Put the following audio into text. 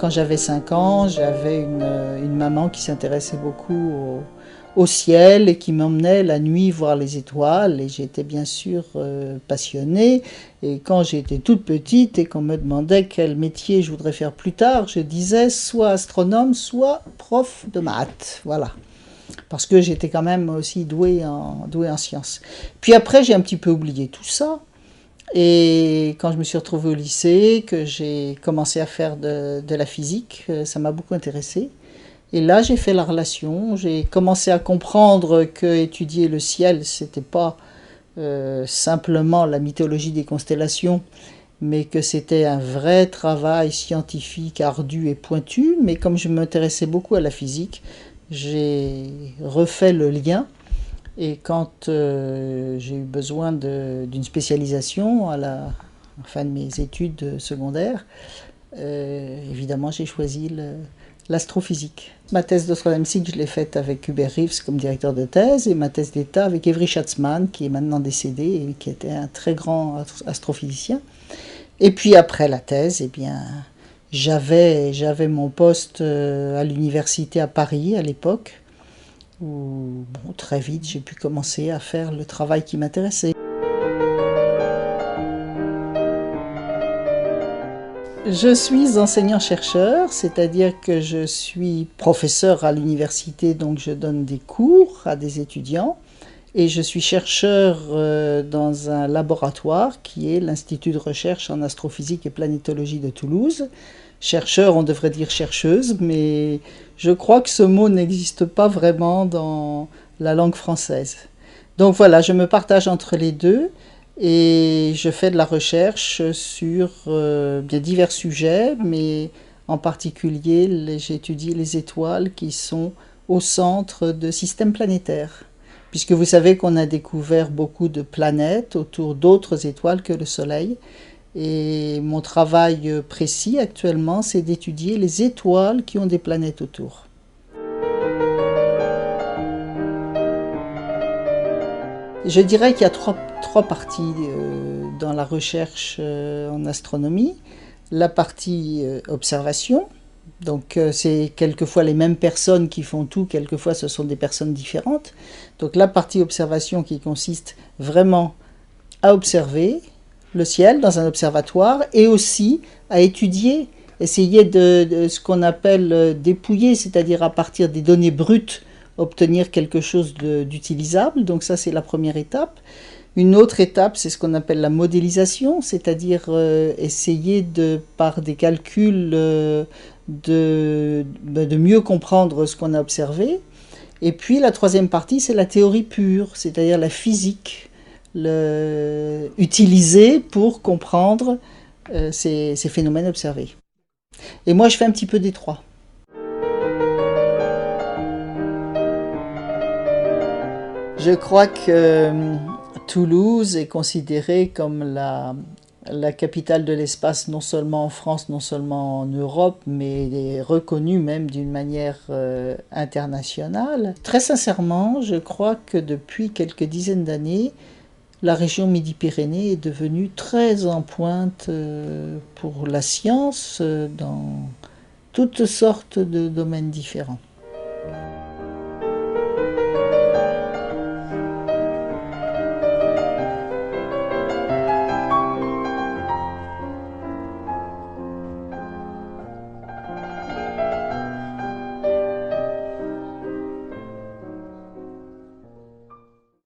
quand j'avais 5 ans, j'avais une maman qui s'intéressait beaucoup au ciel et qui m'emmenait la nuit voir les étoiles. Et j'étais bien sûr passionnée. Et quand j'étais toute petite et qu'on me demandait quel métier je voudrais faire plus tard, je disais soit astronome, soit prof de maths. Voilà. Parce que j'étais quand même aussi douée en sciences. Puis après, j'ai un petit peu oublié tout ça. Et quand je me suis retrouvée au lycée, que j'ai commencé à faire de la physique, ça m'a beaucoup intéressée. Et là, j'ai fait la relation. J'ai commencé à comprendre que étudier le ciel, c'était pas simplement la mythologie des constellations, mais que c'était un vrai travail scientifique ardu et pointu. Mais comme je m'intéressais beaucoup à la physique, j'ai refait le lien. Et quand j'ai eu besoin d'une spécialisation à la fin de mes études secondaires, évidemment j'ai choisi l'astrophysique. Ma thèse de troisième cycle, je l'ai faite avec Hubert Reeves comme directeur de thèse, et ma thèse d'état avec Evry Schatzman, qui est maintenant décédé et qui était un très grand astrophysicien. Et puis après la thèse, eh bien, j'avais mon poste à l'université à Paris à l'époque, où bon, très vite j'ai pu commencer à faire le travail qui m'intéressait. Je suis enseignant-chercheur, c'est-à-dire que je suis professeur à l'université, donc je donne des cours à des étudiants, et je suis chercheur dans un laboratoire qui est l'Institut de recherche en astrophysique et planétologie de Toulouse. Chercheur, on devrait dire chercheuse, mais je crois que ce mot n'existe pas vraiment dans la langue française. Donc voilà, je me partage entre les deux et je fais de la recherche sur bien divers sujets, mais en particulier j'étudie les étoiles qui sont au centre de systèmes planétaires. Puisque vous savez qu'on a découvert beaucoup de planètes autour d'autres étoiles que le Soleil. Et mon travail précis actuellement, c'est d'étudier les étoiles qui ont des planètes autour. Je dirais qu'il y a trois parties dans la recherche en astronomie. La partie observation, donc c'est quelquefois les mêmes personnes qui font tout, quelquefois ce sont des personnes différentes. Donc la partie observation qui consiste vraiment à observer le ciel dans un observatoire et aussi à étudier, essayer de ce qu'on appelle dépouiller, c'est-à-dire à partir des données brutes, obtenir quelque chose d'utilisable. Donc ça c'est la première étape. Une autre étape, c'est ce qu'on appelle la modélisation, c'est-à-dire essayer par des calculs de mieux comprendre ce qu'on a observé. Et puis la troisième partie, c'est la théorie pure, c'est-à-dire la physique, utilisée pour comprendre ces phénomènes observés. Et moi, je fais un petit peu des trois. Je crois que Toulouse est considérée comme la capitale de l'espace, non seulement en France, non seulement en Europe, mais elle est reconnue même d'une manière internationale. Très sincèrement, je crois que depuis quelques dizaines d'années, la région Midi-Pyrénées est devenue très en pointe pour la science dans toutes sortes de domaines différents.